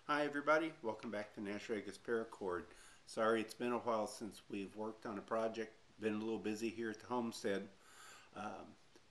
Hi everybody, welcome back to Nashvegas Paracord. Sorry it's been a while since we've worked on a project, been a little busy here at the homestead.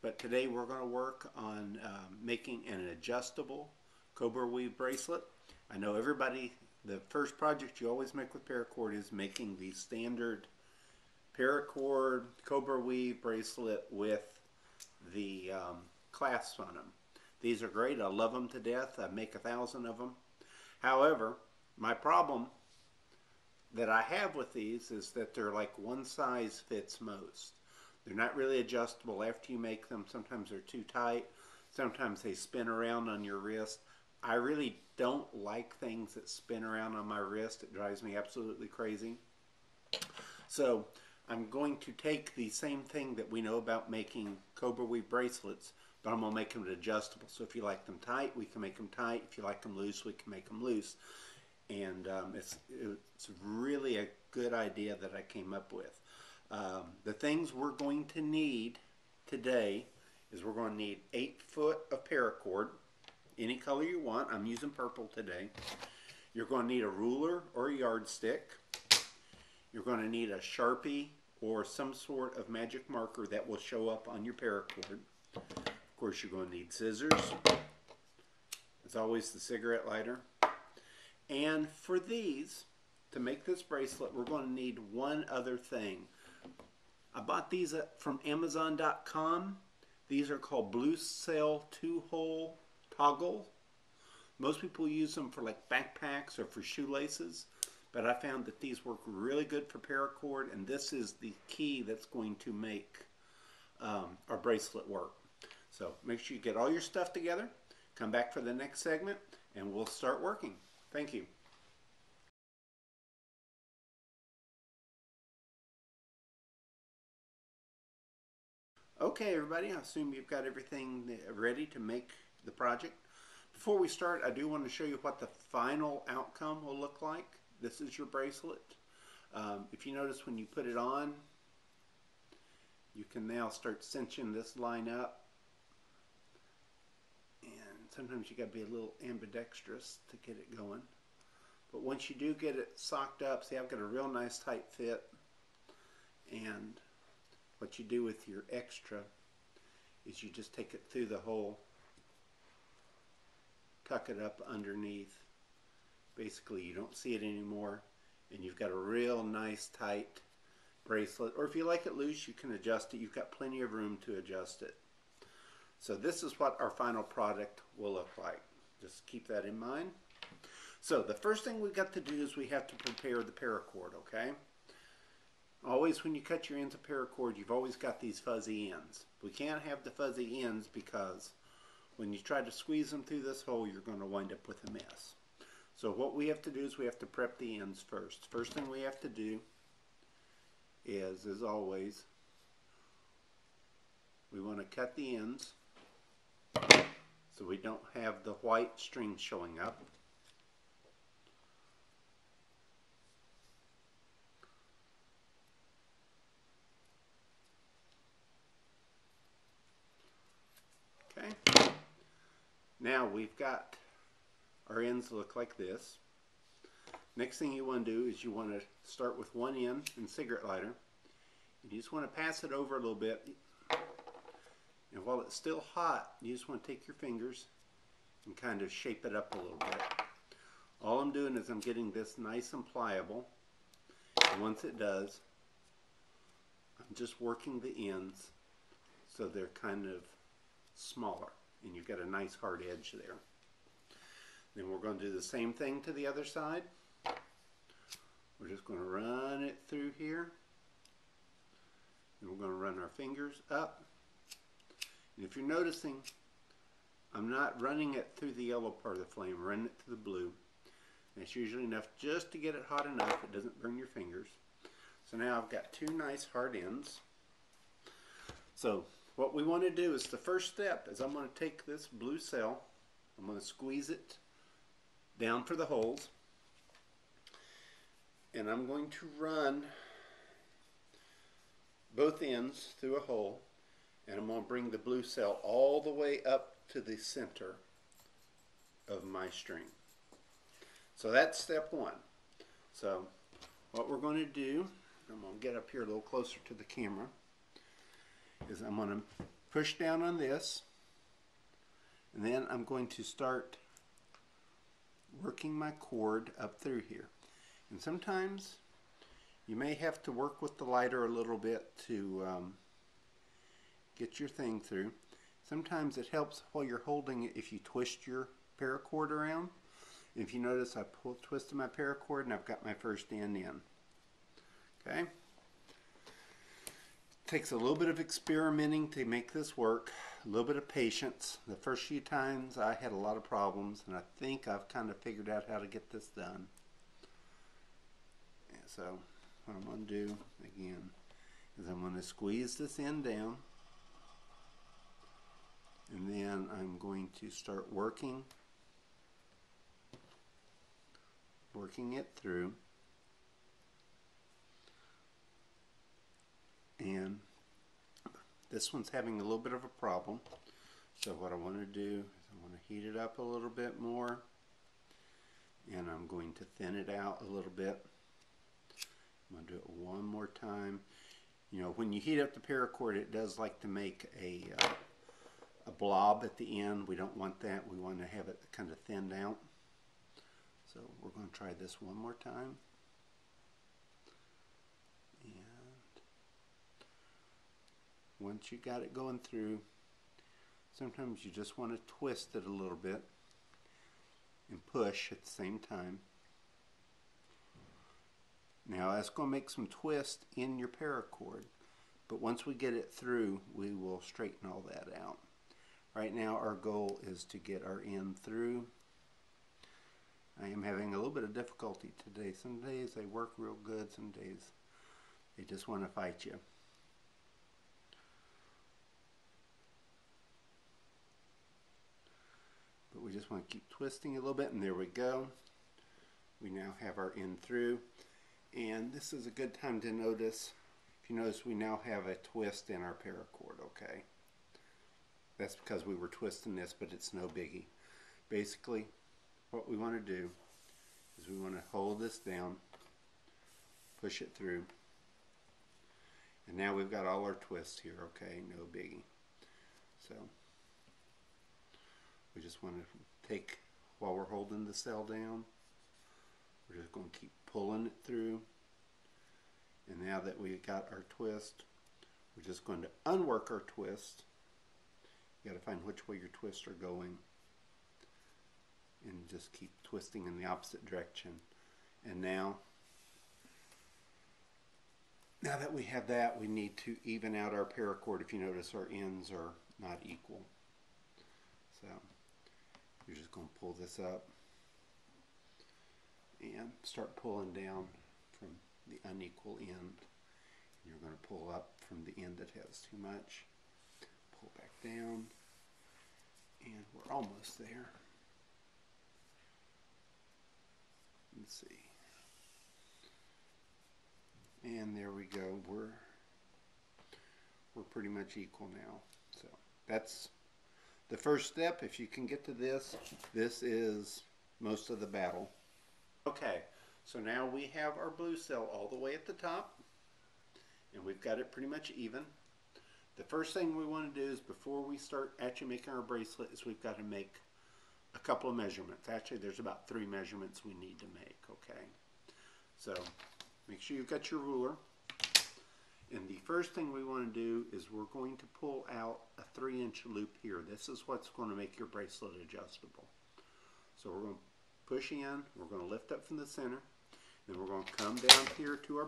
But today we're going to work on making an adjustable cobra weave bracelet. I know everybody, the first project you always make with Paracord is making the standard Paracord cobra weave bracelet with the clasps on them. These are great, I love them to death, I make 1,000 of them. However, my problem that I have with these is that they're like one size fits most. They're not really adjustable after you make them. Sometimes they're too tight. Sometimes they spin around on your wrist. I really don't like things that spin around on my wrist. It drives me absolutely crazy. So I'm going to take the same thing that we know about making cobra weave bracelets, but I'm going to make them adjustable. So if you like them tight, we can make them tight. If you like them loose, we can make them loose. And it's really a good idea that I came up with. The things we're going to need today is we're going to need 8 foot of paracord, any color you want. I'm using purple today. You're going to need a ruler or a yardstick. You're going to need a Sharpie or some sort of magic marker that will show up on your paracord. Of course, you're going to need scissors. As always, the cigarette lighter. And for these, to make this bracelet, we're going to need one other thing. I bought these from Amazon.com. These are called Blue Cell 2-hole toggle. Most people use them for like backpacks or for shoelaces, but I found that these work really good for paracord, and this is the key that's going to make our bracelet work. So make sure you get all your stuff together, come back for the next segment, and we'll start working. Thank you. Okay, everybody, I assume you've got everything ready to make the project. Before we start, I do want to show you what the final outcome will look like. This is your bracelet. If you notice when you put it on, you can now start cinching this line up. And sometimes you got to be a little ambidextrous to get it going. But once you do get it socked up, see, I've got a real nice tight fit. And what you do with your extra is you just take it through the hole, tuck it up underneath. Basically, you don't see it anymore, and you've got a real nice tight bracelet. Or if you like it loose, you can adjust it. You've got plenty of room to adjust it. So this is what our final product will look like. Just keep that in mind. So the first thing we've got to do is we have to prepare the paracord, okay? Always when you cut your ends of paracord, you've always got these fuzzy ends. We can't have the fuzzy ends because when you try to squeeze them through this hole, you're going to wind up with a mess. So what we have to do is we have to prep the ends first. First thing we have to do is, as always, we want to cut the ends so we don't have the white string showing up. Okay. Now we've got our ends look like this. Next thing you want to do is you want to start with one end and cigarette lighter. And you just want to pass it over a little bit. And while it's still hot, you just want to take your fingers and kind of shape it up a little bit. All I'm doing is I'm getting this nice and pliable. And once it does, I'm just working the ends so they're kind of smaller. And you've got a nice hard edge there. Then we're going to do the same thing to the other side. We're just going to run it through here. And we're going to run our fingers up. And if you're noticing, I'm not running it through the yellow part of the flame, I'm running it through the blue. And it's usually enough just to get it hot enough it doesn't burn your fingers. So now I've got two nice hard ends. So what we want to do is the first step is I'm going to take this blue cell, I'm going to squeeze it down for the holes, and I'm going to run both ends through a hole, and I'm going to bring the blue cell all the way up to the center of my string. So that's step one. So what we're going to do, I'm going to get up here a little closer to the camera, is I'm going to push down on this, and then I'm going to start working my cord up through here. And sometimes you may have to work with the lighter a little bit to get your thing through. Sometimes it helps while you're holding it if you twist your paracord around. If you notice, I twisted my paracord and I've got my first end in. Okay? Takes a little bit of experimenting to make this work, a little bit of patience. The first few times I had a lot of problems, and I think I've kind of figured out how to get this done. And so what I'm going to do again is I'm going to squeeze this end down, and then I'm going to start working it through. And this one's having a little bit of a problem. So what I want to do is I want to heat it up a little bit more, and I'm going to thin it out a little bit. I'm going to do it one more time. You know, when you heat up the paracord, it does like to make a blob at the end. We don't want that. We want to have it kind of thinned out. So we're going to try this one more time. And once you got it going through, sometimes you just want to twist it a little bit and push at the same time. Now that's going to make some twist in your paracord, but once we get it through, we will straighten all that out. Right now our goal is to get our end through. I am having a little bit of difficulty today. Some days they work real good, some days they just want to fight you. But we just want to keep twisting a little bit, and there we go. We now have our end through. And this is a good time to notice, if you notice, we now have a twist in our paracord, okay? That's because we were twisting this, but it's no biggie. Basically, what we want to do is we want to hold this down, push it through, and now we've got all our twists here, okay? No biggie. So we just want to take, while we're holding the cell down, we're just going to keep pulling it through. And now that we got our twist, we're just going to unwork our twist. You got to find which way your twists are going, and just keep twisting in the opposite direction. And now that we have that, we need to even out our paracord. If you notice, our ends are not equal. So you're just going to pull this up and start pulling down from the unequal end. And you're going to pull up from the end that has too much. Pull back down, and we're almost there. Let's see. And there we go. We're pretty much equal now. So that's the first step. If you can get to this, this is most of the battle. Okay, so now we have our blue cell all the way at the top, and we've got it pretty much even. The first thing we want to do is, before we start actually making our bracelet, is we've got to make a couple of measurements. Actually, there's about 3 measurements we need to make, okay? So make sure you've got your ruler. And the first thing we want to do is we're going to pull out a 3-inch loop here. This is what's going to make your bracelet adjustable. So we're going to push in, we're going to lift up from the center, then we're going to come down here to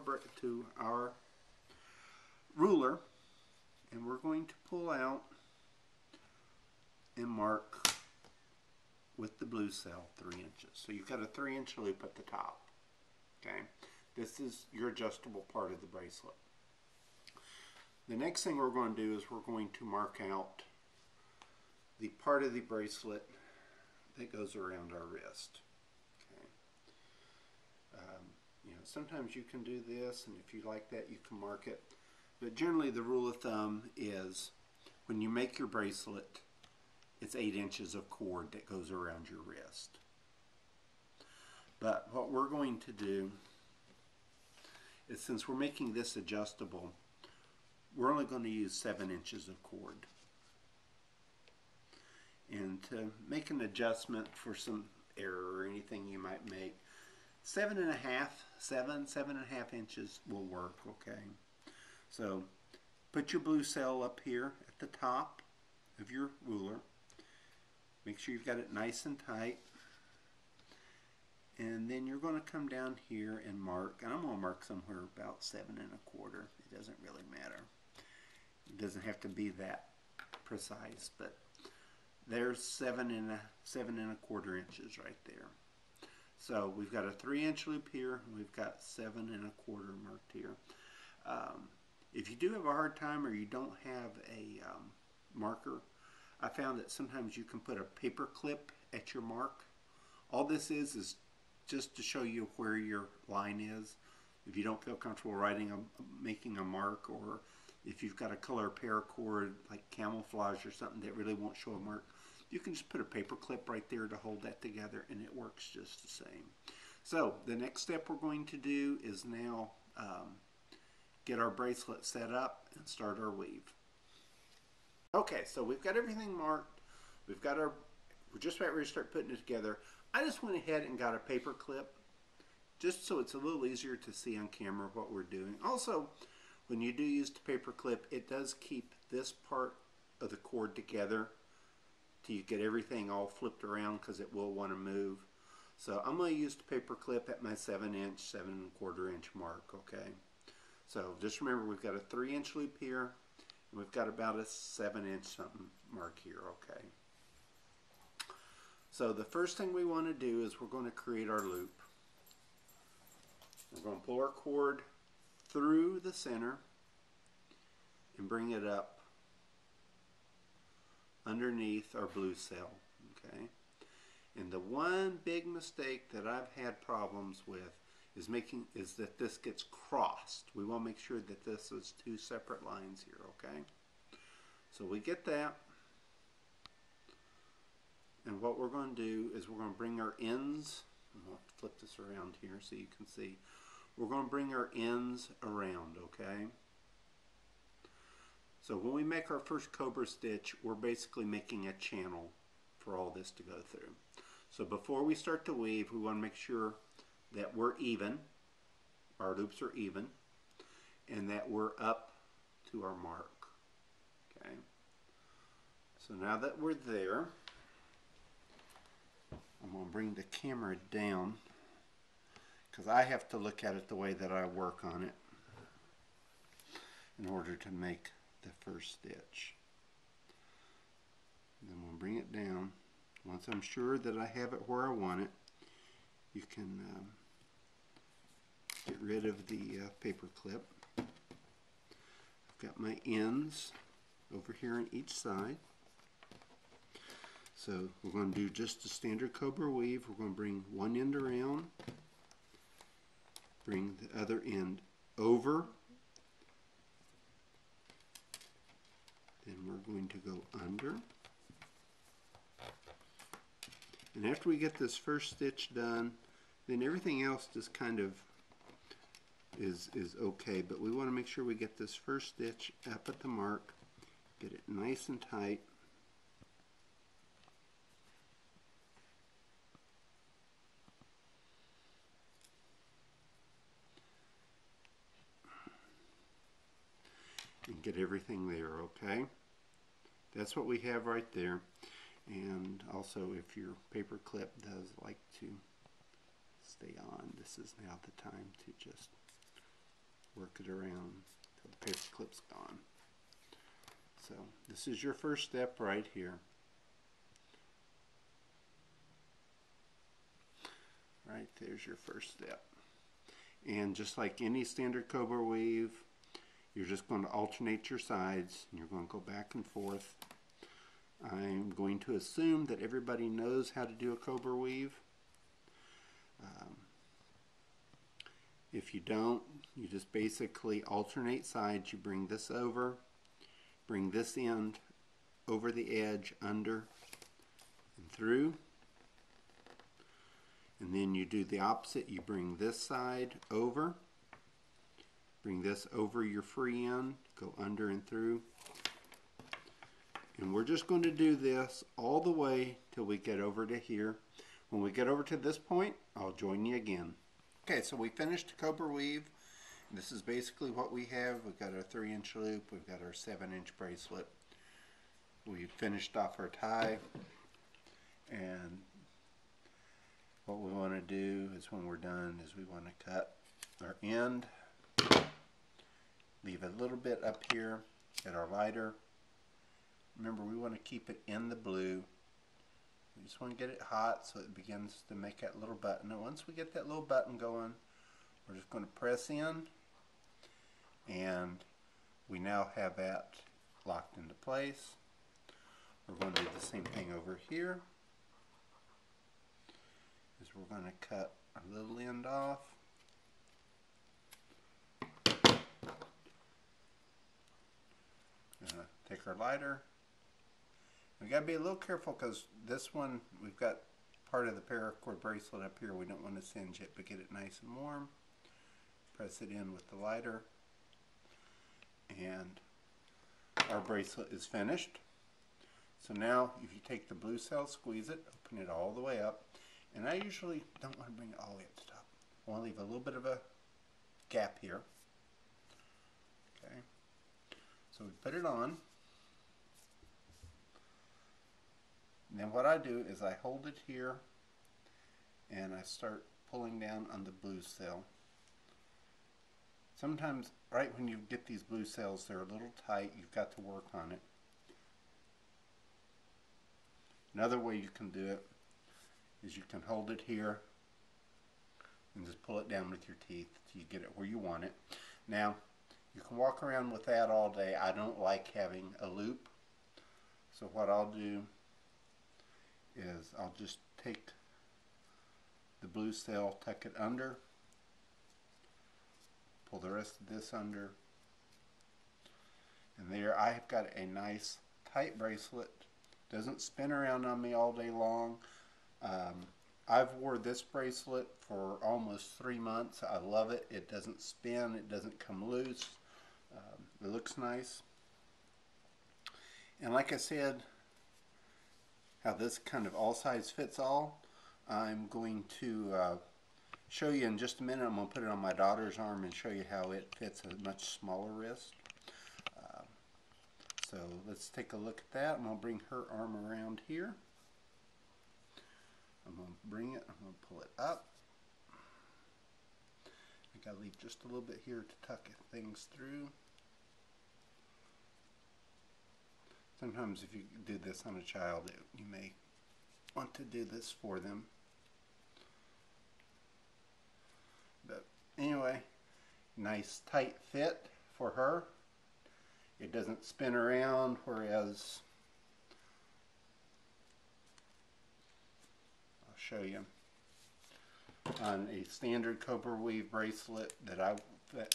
our ruler, and we're going to pull out and mark with the blue cell 3 inches. So you've got a 3-inch loop at the top. Okay, this is your adjustable part of the bracelet. The next thing we're going to do is we're going to mark out the part of the bracelet that goes around our wrist. You know, sometimes you can do this, and if you like that, you can mark it. But generally, the rule of thumb is when you make your bracelet, it's 8 inches of cord that goes around your wrist. But what we're going to do is, since we're making this adjustable, we're only going to use 7 inches of cord. And to make an adjustment for some error or anything you might make, 7.5 inches will work, okay? So put your blue cell up here at the top of your ruler. Make sure you've got it nice and tight. And then you're going to come down here and mark, and I'm going to mark somewhere about 7 1/4. It doesn't really matter. It doesn't have to be that precise, but there's 7 1/4 inches right there. So we've got a 3-inch loop here, and we've got 7 1/4 marked here. If you do have a hard time or you don't have a marker, I found that sometimes you can put a paper clip at your mark. All this is just to show you where your line is. If you don't feel comfortable making a mark, or if you've got a color paracord like camouflage or something that really won't show a mark, you can just put a paper clip right there to hold that together, and it works just the same. So the next step we're going to do is now get our bracelet set up and start our weave. Okay, so we've got everything marked. We're just about ready to start putting it together. I just went ahead and got a paper clip just so it's a little easier to see on camera what we're doing. Also, when you do use the paper clip, it does keep this part of the cord together till you get everything all flipped around, because it will want to move. So I'm going to use the paper clip at my 7-inch, 7 1/4 inch mark, okay? So just remember, we've got a 3-inch loop here, and we've got about a 7-inch something mark here, okay? So the first thing we want to do is we're going to create our loop. We're going to pull our cord through the center and bring it up underneath our blue cell, okay? And the one big mistake that I've had problems with is that this gets crossed. We want to make sure that this is 2 separate lines here, okay? So we get that. And what we're going to do is we're going to bring our ends, I'm going to flip this around here so you can see. We're going to bring our ends around, okay? So when we make our first cobra stitch, we're basically making a channel for all this to go through. So before we start to weave, we want to make sure that we're even, our loops are even, and that we're up to our mark, okay? So now that we're there, I'm going to bring the camera down because I have to look at it the way that I work on it in order to make the first stitch. And then we'll bring it down. Once I'm sure that I have it where I want it, you can get rid of the paper clip. I've got my ends over here on each side. So we're going to do just a standard cobra weave. We're going to bring one end around, bring the other end over, then we're going to go under. And after we get this first stitch done, then everything else just kind of is okay, but we want to make sure we get this first stitch up at the mark, get it nice and tight. And get everything there, okay? That's what we have right there. And also, if your paper clip does like to stay on, this is now the time to just work it around until the paper clip's gone. So this is your first step right here. Right there's your first step. And just like any standard cobra weave, you're just going to alternate your sides, and you're going to go back and forth. I'm going to assume that everybody knows how to do a cobra weave. If you don't, you just basically alternate sides. You bring this over, bring this end over the edge, under and through, And then you do the opposite. You bring this side over. Bring this over your free end. Go under and through. And we're just going to do this all the way till we get over to here. When we get over to this point, I'll join you again. Okay, so we finished the cobra weave. This is basically what we have. We've got our 3-inch loop. We've got our 7-inch bracelet. We finished off our tie. And what we want to do is when we're done is we want to cut our end. Leave a little bit up here at our lighter. Remember, we want to keep it in the blue. We just want to get it hot so it begins to make that little button. And once we get that little button going, we're just going to press in, and we now have that locked into place. We're going to do the same thing over here. Is we're going to cut our little end off. Take our lighter. We got to be a little careful because this one, we've got part of the paracord bracelet up here. We don't want to singe it, but get it nice and warm. Press it in with the lighter. And our bracelet is finished. So now, if you take the blue cell, squeeze it, open it all the way up. And I usually don't want to bring it all the way up to the top. I want to leave a little bit of a gap here. Okay. So we put it on. And then what I do is I hold it here and I start pulling down on the blue cell. Sometimes right when you get these blue cells, they're a little tight. You've got to work on it. Another way you can do it is you can hold it here and just pull it down with your teeth till you get it where you want it. Now, you can walk around with that all day. I don't like having a loop. So what I'll do is I'll just take the blue cell, tuck it under, pull the rest of this under, and there I have got a nice tight bracelet. Doesn't spin around on me all day long. I've wore this bracelet for almost 3 months. I love it. It doesn't spin. It doesn't come loose. It looks nice. And like I said, how this kind of all size fits all, I'm going to show you in just a minute. I'm going to put it on my daughter's arm and show you how it fits a much smaller wrist. So let's take a look at that. I'm going to bring her arm around here. I'm going to bring it, I'm going to pull it up. I got to leave just a little bit here to tuck things through. Sometimes if you do this on a child, you may want to do this for them. But anyway, nice tight fit for her. It doesn't spin around, whereas I'll show you on a standard cobra weave bracelet that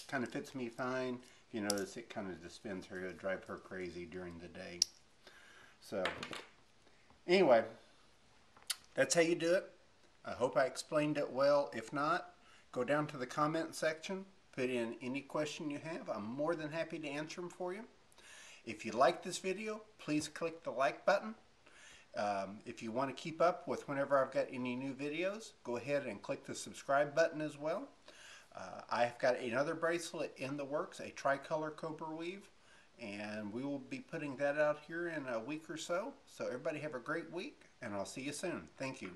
kind of fits me fine. If you notice, it kind of just spins her. It would drive her crazy during the day. So anyway, that's how you do it. I hope I explained it well. If not, go down to the comment section, put in any question you have. I'm more than happy to answer them for you. If you like this video, please click the like button. If you want to keep up with whenever I've got any new videos, go ahead and click the subscribe button as well. I've got another bracelet in the works, a tricolor cobra weave, and we will be putting that out here in a week or so. So everybody have a great week, and I'll see you soon. Thank you.